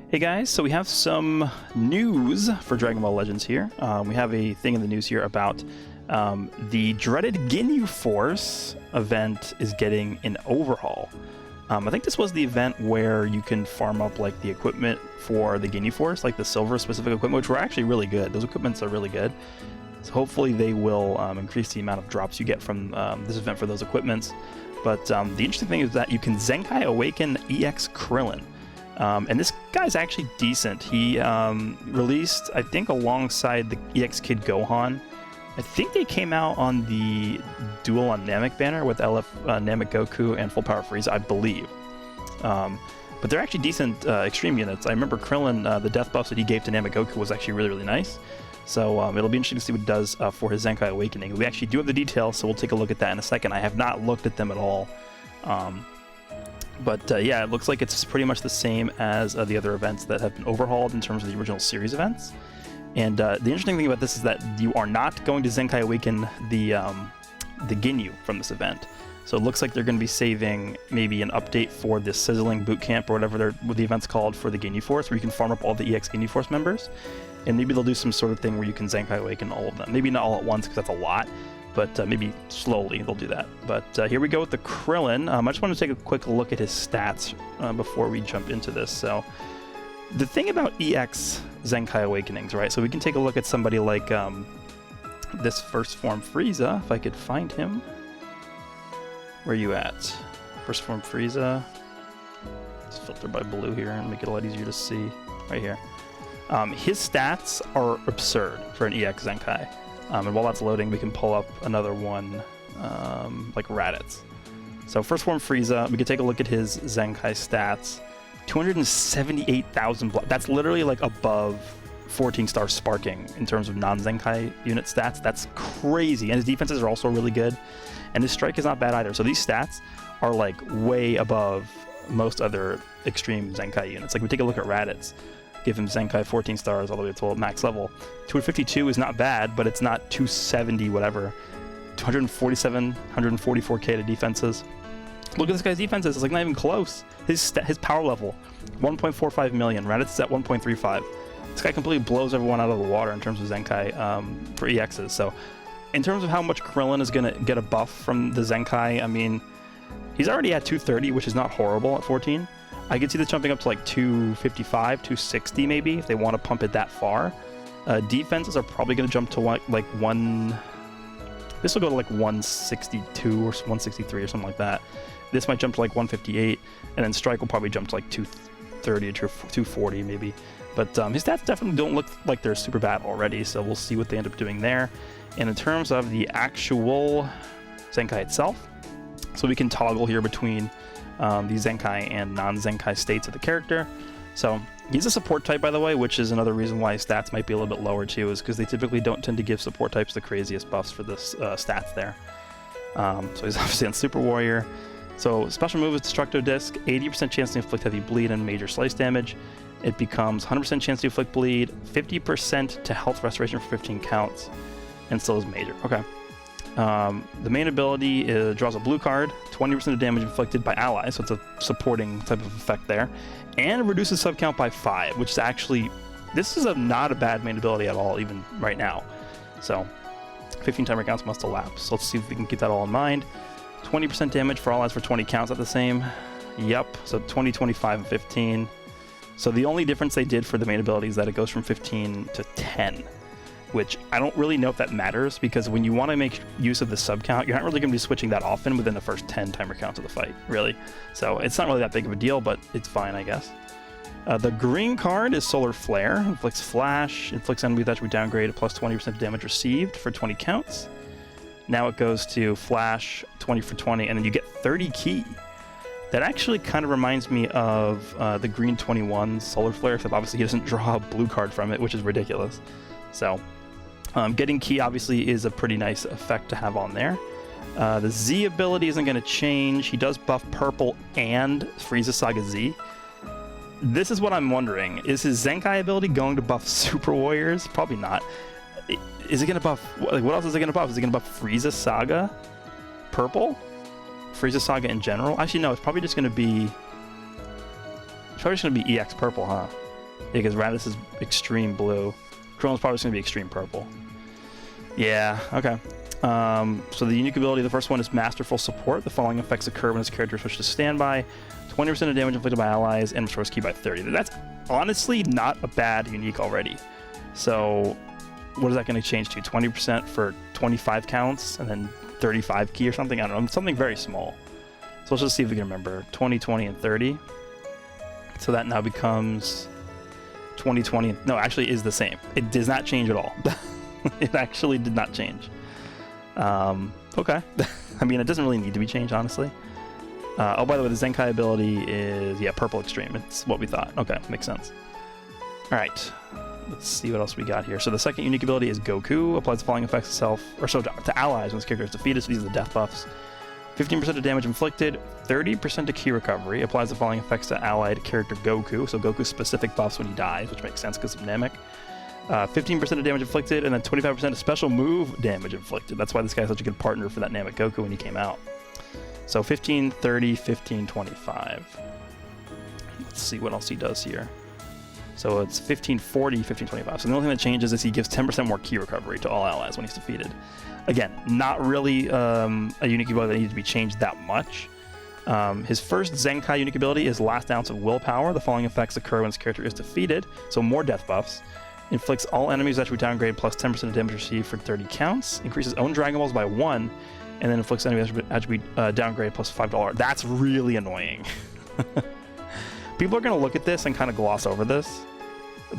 Hey guys, so we have some news for Dragon Ball Legends here. We have a thing in the news here about the dreaded Ginyu Force event is getting an overhaul. I think this was the event where you can farm up like the equipment for the Ginyu Force, like the silver specific equipment, which were actually really good. Those equipments are really good. So hopefully they will increase the amount of drops you get from this event for those equipments. But the interesting thing is that you can Zenkai Awaken EX Krillin. And this guy's actually decent. He released, I think, alongside the EX Kid Gohan. I think they came out on the Duel on Namek banner with LF Namek Goku and Full Power Frieza, I believe. But they're actually decent extreme units. I remember Krillin, the death buffs that he gave to Namek Goku was actually really, really nice. So it'll be interesting to see what it does for his Zenkai Awakening. We actually do have the details, so we'll take a look at that in a second. I have not looked at them at all. But yeah, it looks like it's pretty much the same as the other events that have been overhauled in terms of the original series events. And the interesting thing about this is that you are not going to Zenkai Awaken the Ginyu from this event. So it looks like they're going to be saving maybe an update for this Sizzling Boot Camp or whatever the event's called for the Ginyu Force, where you can farm up all the EX Ginyu Force members. And maybe they'll do some sort of thing where you can Zenkai Awaken all of them. Maybe not all at once, because that's a lot. But maybe slowly they'll do that. But here we go with the Krillin. I just want to take a quick look at his stats before we jump into this. So the thing about EX Zenkai Awakenings, right? So we can take a look at somebody like this first form Frieza, if I could find him. Where are you at? First form Frieza. Let's filter by blue here and make it a lot easier to see. Right here. His stats are absurd for an EX Zenkai. And while that's loading, we can pull up another one, like Raditz. So first form Frieza, we can take a look at his Zenkai stats. 278,000 block. That's literally like above 14-star sparking in terms of non-Zenkai unit stats. That's crazy. And his defenses are also really good. And his strike is not bad either. So these stats are like way above most other extreme Zenkai units. Like we take a look at Raditz. Give him Zenkai 14 stars all the way to max level. 252 is not bad, but it's not 270 whatever. 247, 144k to defenses. Look at this guy's defenses, it's like not even close. His power level, 1.45 million. Raditz is at 1.35. This guy completely blows everyone out of the water in terms of Zenkai for EXs. So in terms of how much Krillin is going to get a buff from the Zenkai, I mean, he's already at 230, which is not horrible at 14. I could see this jumping up to like 255, 260 maybe, if they want to pump it that far. Defenses are probably going to jump to like one... This will go to like 162 or 163 or something like that. This might jump to like 158, and then strike will probably jump to like 230 or 240 maybe. But his stats definitely don't look like they're super bad already, so we'll see what they end up doing there. And in terms of the actual Zenkai itself, so we can toggle here between the Zenkai and non-Zenkai states of the character. So he's a support type, by the way, which is another reason why his stats might be a little bit lower too, is because they typically don't tend to give support types the craziest buffs for this stats there. So he's obviously on Super Warrior. So special move is Destructo Disc, 80% chance to inflict heavy bleed and major slice damage. It becomes 100% chance to inflict bleed, 50% to health restoration for 15 counts, and still is major. Okay. The main ability draws a blue card, 20% of damage inflicted by allies, so it's a supporting type of effect there, and reduces sub count by 5, which is actually, this is not a bad main ability at all, even right now. So 15 timer counts must elapse. So let's see if we can keep that all in mind. 20% damage for allies for 20 counts at the same. Yep, so 20, 25, and 15. So the only difference they did for the main ability is that it goes from 15 to 10. Which I don't really know if that matters, because when you want to make use of the sub count, you're not really going to be switching that often within the first 10 timer counts of the fight, really. So it's not really that big of a deal, but it's fine, I guess. The green card is Solar Flare. Inflicts Flash, inflicts enemy with attribute downgrade, plus 20% damage received for 20 counts. Now it goes to Flash, 20 for 20, and then you get 30 ki. That actually kind of reminds me of the green 21 Solar Flare, except obviously he doesn't draw a blue card from it, which is ridiculous. So getting ki obviously is a pretty nice effect to have on there. The Z ability isn't going to change. He does buff purple and Frieza Saga Z. This is what I'm wondering. Is his Zenkai ability going to buff Super Warriors? Probably not. Is it going to buff... Like, what else is it going to buff? Is it going to buff Frieza Saga purple? Frieza Saga in general? Actually, no. It's probably just going to be... It's probably just going to be EX purple, huh? Yeah, because Raditz is extreme blue. Krillin's probably just going to be extreme purple. Yeah, okay. So the unique ability, the first one is Masterful Support. The following effects occur when his character switches to standby. 20% of damage inflicted by allies and restores ki by 30. That's honestly not a bad unique already. So what is that going to change to? 20% for 25 counts and then 35 ki or something? I don't know. Something very small. So let's just see if we can remember. 20, 20, and 30. So that now becomes 20, 20. No, actually is the same. It does not change at all. It actually did not change. Okay. I mean, it doesn't really need to be changed, honestly. Oh, by the way, the Zenkai ability is, yeah, purple extreme. It's what we thought. Okay, makes sense. All right. Let's see what else we got here. So the second unique ability is Goku. Applies the following effects to allies when this character is defeated. So these are the death buffs. 15% of damage inflicted, 30% to ki recovery. Applies the following effects to allied character Goku. So Goku's specific buffs when he dies, which makes sense because of Namek. 15% of damage inflicted, and then 25% of special move damage inflicted. That's why this guy's such a good partner for that Namek Goku when he came out. So 15, 30, 15, 25. Let's see what else he does here. So it's 15, 40, 15, 25. So the only thing that changes is he gives 10% more ki recovery to all allies when he's defeated. Again, not really a unique ability that needs to be changed that much. His first Zenkai unique ability is Last Ounce of Willpower. The following effects occur when his character is defeated. So more death buffs. Inflicts all enemies attribute downgrade plus 10% of damage received for 30 counts. Increases own Dragon Balls by 1. And then inflicts enemy attribute downgrade plus $5. That's really annoying. People are going to look at this and kind of gloss over this.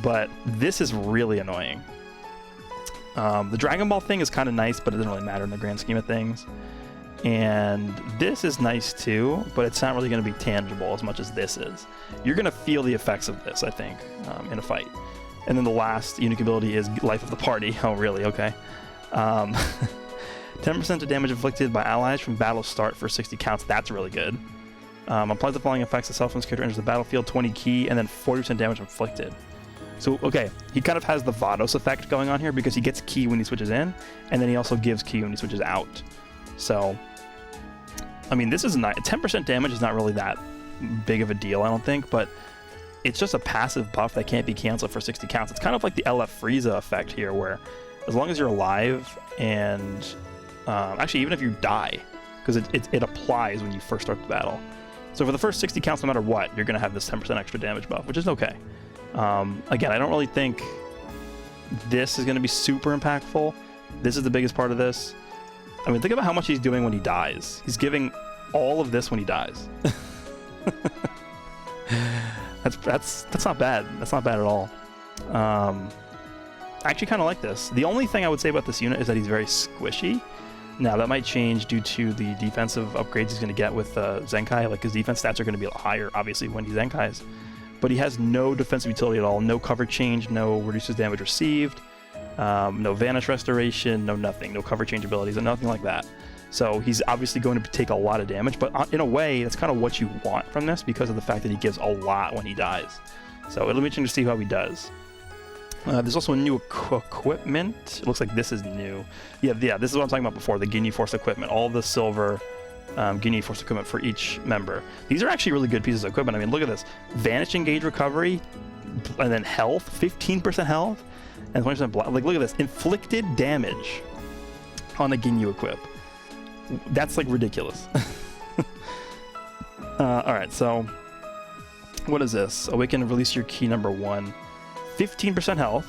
But this is really annoying. The Dragon Ball thing is kind of nice, but it doesn't really matter in the grand scheme of things. And this is nice too, but it's not really going to be tangible as much as this is. You're going to feel the effects of this, I think, in a fight. And then the last unique ability is Life of the Party. Oh, really? Okay. 10% of damage inflicted by allies from battle start for 60 counts. That's really good. Applies the following effects to self when this character enters the battlefield. 20 ki, and then 40% damage inflicted. So, okay, he kind of has the Vados effect going on here because he gets ki when he switches in, and then he also gives ki when he switches out. So, I mean, this is not 10% damage is not really that big of a deal, I don't think, but it's just a passive buff that can't be canceled for 60 counts. It's kind of like the LF Frieza effect here, where as long as you're alive and actually even if you die, because it applies when you first start the battle. So for the first 60 counts, no matter what, you're going to have this 10% extra damage buff, which is okay. Again, I don't really think this is going to be super impactful. This is the biggest part of this. I mean, think about how much he's doing when he dies. He's giving all of this when he dies. That's not bad. That's not bad at all. I actually kind of like this. The only thing I would say about this unit is that he's very squishy. Now, that might change due to the defensive upgrades he's going to get with Zenkai. Like, his defense stats are going to be a lot higher, obviously, when he Zenkais. But he has no defensive utility at all. No cover change, no reduces damage received, no vanish restoration, no nothing. No cover change abilities, and nothing like that. So he's obviously going to take a lot of damage, but in a way, that's kind of what you want from this because of the fact that he gives a lot when he dies. So it'll be interesting to see how he does. There's also a new equipment. It looks like this is new. Yeah, this is what I'm talking about before, the Ginyu Force equipment. All the silver Ginyu Force equipment for each member. These are actually really good pieces of equipment. I mean, look at this. Vanish Engage Recovery, and then health, 15% health, and 20% block. Like, look at this. Inflicted damage on the Ginyu equip. That's, like, ridiculous. Alright, so what is this? Awaken, release your ki number 1. 15% health,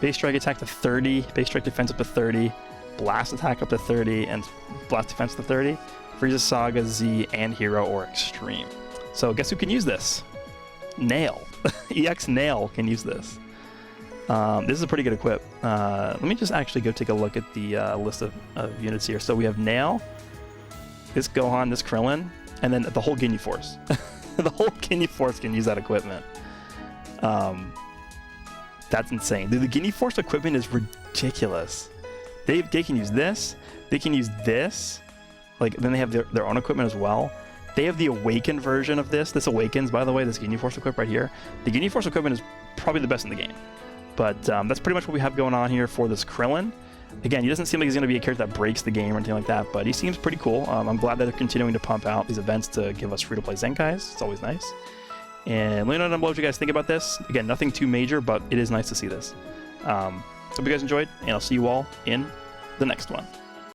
base strike attack to 30, base strike defense up to 30, blast attack up to 30, and blast defense to 30. Frieza, Saga, Z, and Hero or Extreme. So guess who can use this? Nail. EX Nail can use this. This is a pretty good equip. Let me just actually go take a look at the list of units here. So we have Nail, this Gohan, this Krillin, and then the whole Ginyu Force. The whole Ginyu Force can use that equipment. That's insane. The Ginyu Force equipment is ridiculous. They can use this. They can use this. Like, then they have their own equipment as well. They have the Awaken version of this. This Awakens, by the way, this Ginyu Force equip right here. The Ginyu Force equipment is probably the best in the game. But that's pretty much what we have going on here for this Krillin. Again, he doesn't seem like he's going to be a character that breaks the game or anything like that, but he seems pretty cool. I'm glad that they're continuing to pump out these events to give us free-to-play Zenkais. It's always nice. And let me know down below what you guys think about this. Again, nothing too major, but it is nice to see this. Hope you guys enjoyed, and I'll see you all in the next one.